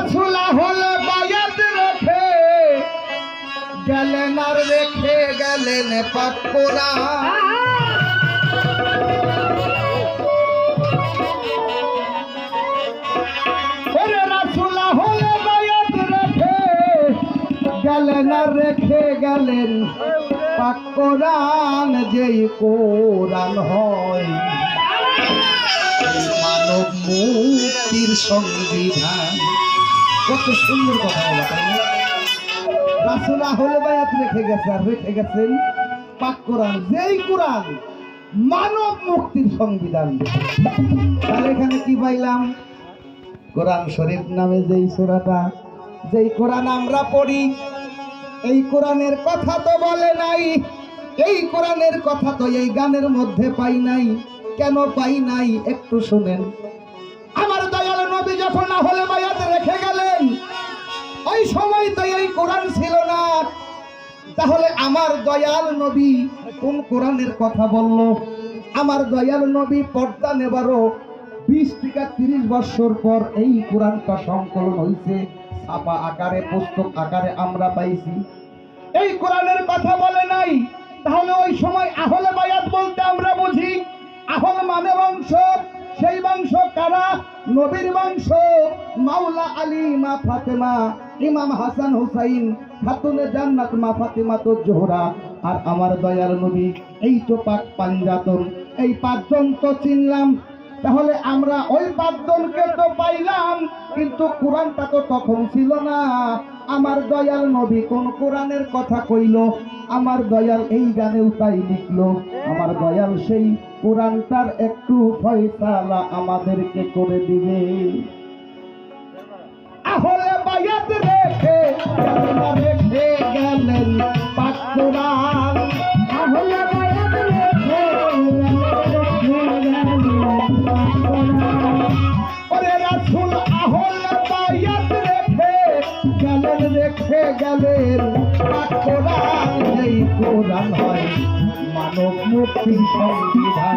রাসূল হল বায়াত রেখে গেলেন আর রেখে গেলেন পাক কোরআন। রাসূল হল বায়াত রেখে গেলেন আর রেখে গেলেন পাক কোরআন। যেই কোরআন হয় মানব মুক্তির সংবিধান। কত সুন্দর কথা বলা, তাই না? রাসূল আহলে বায়াত রেখে গেছে আর রেখে গেছেন পাক কোরআন, যেই কোরআন মানব মুক্তির সংবিধান। তাহলে এখানে কি পাইলাম? কোরআন শরীফ নামে যেই সূরাটা, যেই কোরআন আমরা পড়ি, এই কোরআনের কথা তো বলে নাই, এই কোরআনের কথা তো এই গানের মধ্যে পাই নাই। কেন পাই নাই একটু শুনেন। আমার দয়াল নবী যখন আহলে বায়াত রেখে গেলেন ওই সময় তো এই কোরআন ছিল না। তাহলে আমার দয়াল নবী কোন কোরআনের কথা বলল? আমার দয়াল নবী পর্দা নেবারও 20 থেকে 30 বছর পর এই কোরআনটা সংকলন হয়েছে, ছাপা আকারে, পুস্তক আকারে আমরা পাইছি। এই কোরআনের কথা বলে নাই। তাহলে ওই সময় আহলে বায়াত বলতে আমরা বুঝি আহল মানে বংশ। সেই বংশ কারা? নবীর বংশ। মাওলা আলী, মা ফাতেমা, ইমাম হাসান হুসাইন, খাতুনে জান্নাত মা ফাতেমা তো জোহরা, আর আমার দয়াল নবী। এই তো পাক পাঞ্জাতন। এই পাঁচজন তো চিনলাম। তাহলে আমরা ওই পাঁচজনকে তো পাইলাম, কিন্তু কোরআনটা তো তখন ছিল না। আমার দয়াল নবী কোন কোরআনের কথা কইল? আমার দয়াল এই গানেও তাই লিখলো। আমার দয়াল সেই কোরআনটার একটু ফয়সালা আমাদেরকে করে দিবে। আহলে বায়াত রেখে রেখে গেলেন পাক কোরআন। আহলে বায়াত রেখে ওরে রাসূল আহলে বায়াত রেখে গেলেন পাক কোরআন। এই কোরআন হয় মানব মুক্তির সংবিধান।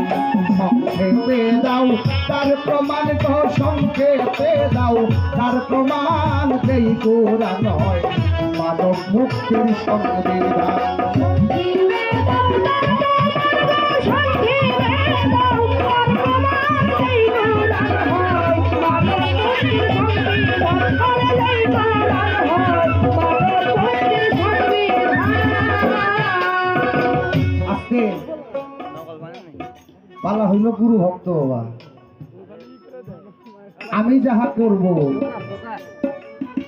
সংক্ষেপে দাও তার প্রমাণ, তো সংক্ষেপে দাও তার প্রমাণ। এই কোরআন হয় মানব মুক্তির সংবিধান। পালা হইল গুরু ভক্ত বাবা। আমি যাহা করব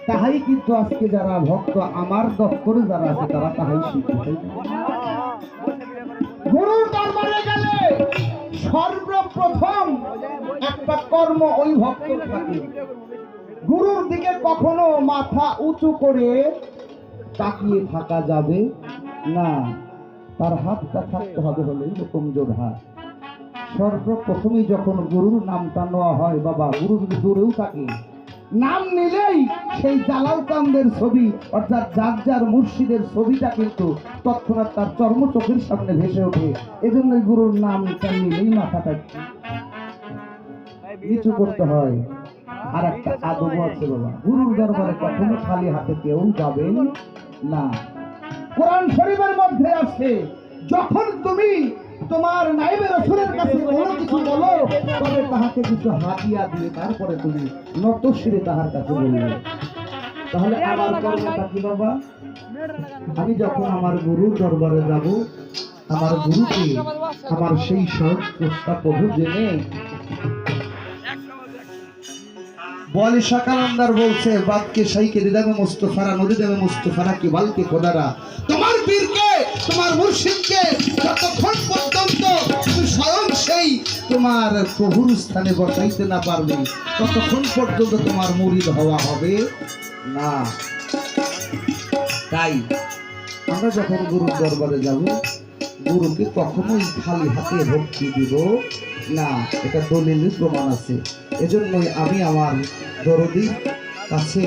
তাহাই কিন্তু আজকে যারা ভক্ত আমার দপ্তরে যারা আছে তারা তাহাই শিখবে। গুরুর দরবারে গেলে সর্বপ্রথম একটা কর্ম ওই ভক্ত থাকে। গুরুর দিকে কখনো মাথা উঁচু করে তাকিয়ে থাকা যাবে না। তার হাতটা থাকতে হবে হলে এরকম জোর হাত। সর্বপ্রথমেই যখন গুরুর নামটা নেওয়া হয়, বাবা গুরু যদি দূরেও থাকে, নাম নিলেই সেই জালাল চাঁদের ছবি অর্থাৎ যার যার মুর্শিদের ছবিটা কিন্তু তৎক্ষণাৎ তার চর্ম চোখের সামনে ভেসে ওঠে। এজন্যই গুরুর নামটা নিলেই মাথাটা নিচু করতে হয়। আর একটা আদব আছে বাবা, গুরুর দরবারে কখনো খালি হাতে কেউ যাবেন না। কোরআন শরীফের মধ্যে আছে যখন তুমি তোমার নায়েবে রাসূলের কাছে কোনো কিছু বলো তবে তাহাকে কিছু হাতিয়া দিয়ে তারপরে তুমি নত শিরে তাহার কাছে বলবে। তাহলে আমার কর্মটা কি বাবা? আমি যখন আমার গুরুর দরবারে যাব, আমার গুরুকে আমার সেই সহজ প্রস্তাব প্রভু জেনে বলে সকালান্দার বলছে বাদকে সাইকে দিদামে মুস্তফারা নদী দেবে মুস্তফারা কি বালকে খোদারা। তোমার পীরকে, তোমার মুর্শিদকে যতক্ষণ পর্যন্ত তুমি স্বয়ং সেই তোমার প্রভুর স্থানে বসাইতে না পারবে ততক্ষণ পর্যন্ত তোমার মুরিদ হওয়া হবে না। তাই আমরা যখন গুরুর দরবারে যাব, গুরুকে কখনোই খালি হাতে ভক্তি দিব না। এটা দলিলের প্রমাণ আছে। এজন্যই আমি আমার দরদির কাছে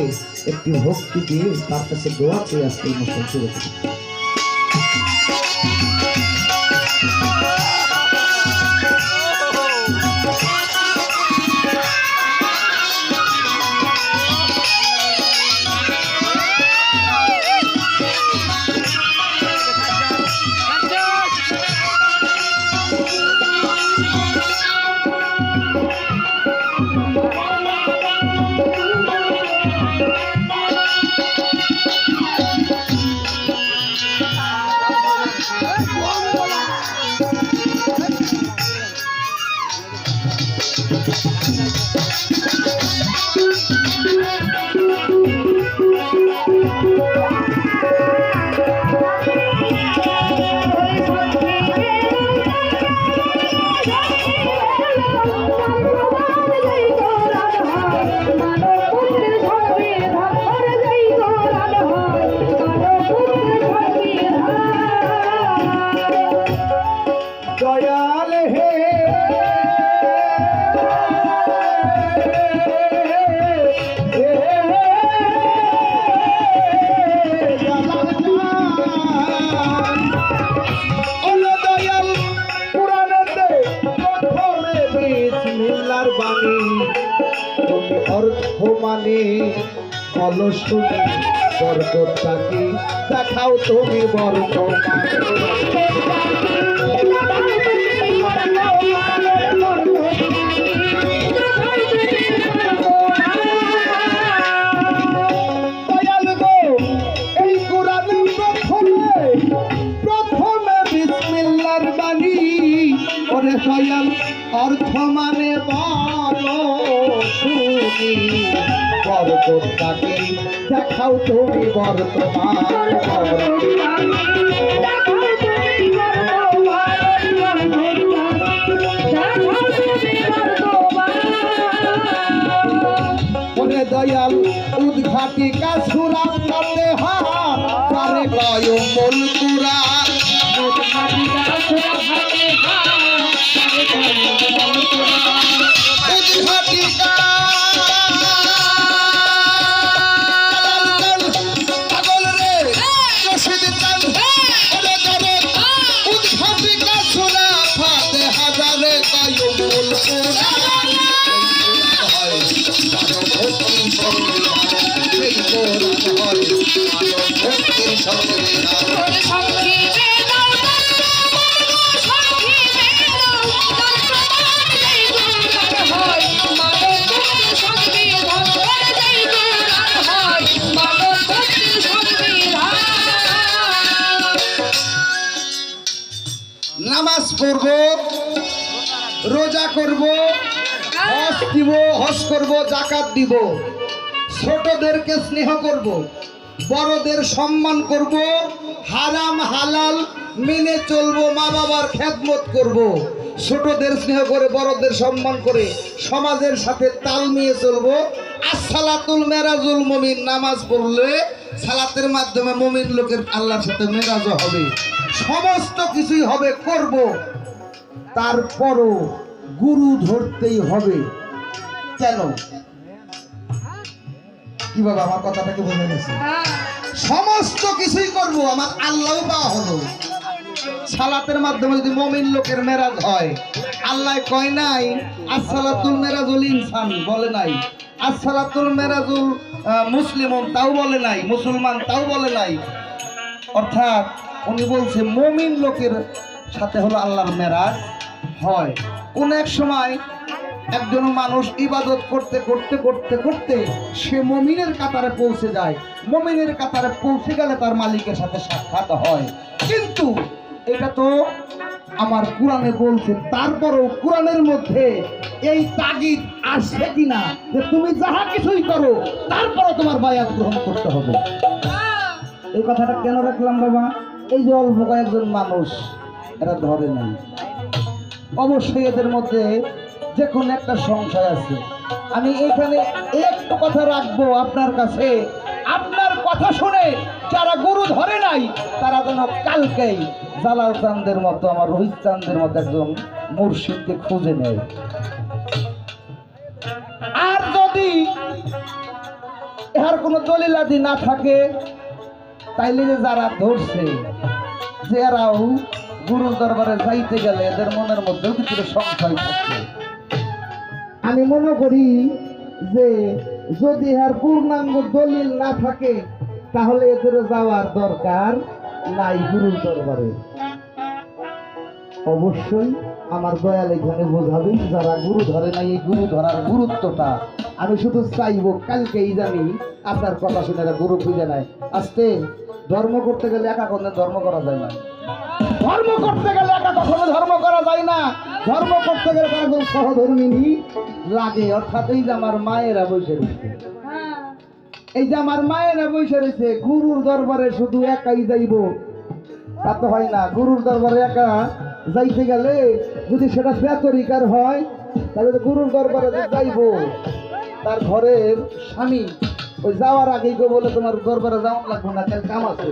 একটি ভক্তি দিয়ে তার কাছে দোয়া চেয়ে আজকে অনুষ্ঠান শুরু করি। দয়াল হে দয়াল পুরাণেতে প্রথমে বিসমিল্লাহর বাণী তুমি অর্থ মানে বলো শুনি বরকতটাকে দেখাও তুমি বরকত দয়াল অর্থ মানে বলো শুনি বরকতটাকে দেখাও তুমি বর্তমান ওরে দয়াল উদ্ঘাটিকা সুরাত করতে হারে গয় মূল কুরআন উদ্ঘাটিকা সুরাত নামাজ পড়ব, রোজা করব, হজ করব, যাকাত দিব, ছোটদেরকে স্নেহ করব, বড়দের সম্মান করব, হারাম হালাল মেনে চলবো, মা বাবার খেদমত করব, ছোটদের স্নেহ করে বড়দের সম্মান করে সমাজের সাথে তাল মিলিয়ে চলবো। আসসালাতুল মেরাজুল মুমিন, নামাজ পড়লে সালাতের মাধ্যমে মুমিন লোকের আল্লাহর সাথে মেরাজ হবে, সমস্ত কিছুই হবে করব। তারপরও গুরু ধরতেই হবে। কেন? কি বাবা আমার কথাটাকে বুঝে গেছে? সমস্ত কিছুই করব, আমার আল্লাহ পাওয়া হলো। সালাতের মাধ্যমে যদি মুমিন লোকের মেরাজ হয়, আল্লাহ কয় নাই আসসালাতুল মেরাজুল ইনসান, বলে নাই আসসালাতুল মেরাজুল মুসলিমন, তাও বলে নাই মুসলমান, তাও বলে নাই। অর্থাৎ উনি বলছে মুমিন লোকের সাথে হলো আল্লাহর মেরাজ হয়। কোন এক সময় একজন মানুষ ইবাদত করতে করতে করতে করতে সে মুমিনের কাতারে পৌঁছে যায়। মুমিনের কাতারে পৌঁছে গেলে তার মালিকের সাথে সাক্ষাৎ হয়। কিন্তু এটা তো আমার কোরআনে বলছে, তারপরও কোরআনের মধ্যে এই তাগিদ আসছে কিনা যে তুমি যাহা কিছুই করো তারপরও তোমার বায়াত গ্রহণ করতে হবে। এই কথাটা কেন রাখলাম বাবা? এই যে অল্প কয়েকজন মানুষ এরা ধরে নাই, অবশ্যই এদের মধ্যে যে কোনো একটা সংশয় আছে। আমি এখানে একটু কথা রাখবো আপনার কাছে, আপনার কথা শুনে যারা গুরু ধরে নাই তারা যেন কালকেই জালাল চাঁদের মতো, আমার রোহিত চাঁদের মতো একজন মুর্শিদকে খুঁজে নেয়। আর যদি এর কোনো দলিলাদি না থাকে তাইলে যারা ধরছে যে এরাও গুরু দরবারে যাইতে গেলে এদের মনের মধ্যেও কিছু সংশয় থাকে। আমি মনে করি যে যদি এর পূর্ণাঙ্গ দলিল না থাকে তাহলে এদের যাওয়ার দরকার নাই গুরুর দরবারে। অবশ্যই আমার দয়াল এখানে বোঝাবেন যারা গুরু ধরে নাই এই গুরু ধরার গুরুত্বটা। আমি শুধু চাইবো কালকেই জানি আপনার কথা শুনে এরা গুরু খুঁজে নেয়। আস্তে ধর্ম করতে গেলে একা কোনো ধর্ম করা যায় না। ধর্ম করতে গেলে একা কখনো ধর্ম করা যায় না। ধর্ম করতে গেলে একজন সহধর্মিনী লাগে, অর্থাৎ এই যে আমার মায়েরা বসে রয়েছে, এই যে আমার মায়েরা বসে রয়েছে, গুরুর দরবারে শুধু একাই যাইব তা তো হয় না। গুরুর দরবারে একা যাইতে গেলে যদি সেটা বেতরিকার হয় তাহলে তো গুরুর দরবারে যে যাইব তার ঘরের স্বামী ওই যাওয়ার আগেই গো বলে তোমার দরবারে যাওয়ান লাগবো না, কাল কাম আছে,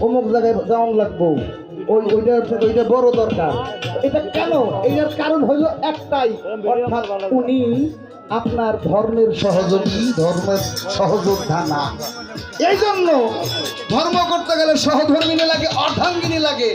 অমুক জায়গায় যাওয়ান লাগবো, ওইটা বড় দরকার। এটা কেন? এটার কারণ হইল একটাই, অর্থাৎ উনি আপনার ধর্মের সহযোগী, ধর্মের সহযোদ্ধা না। এই জন্য ধর্ম করতে গেলে সহধর্মিনী লাগে, অর্ধাঙ্গিনী লাগে।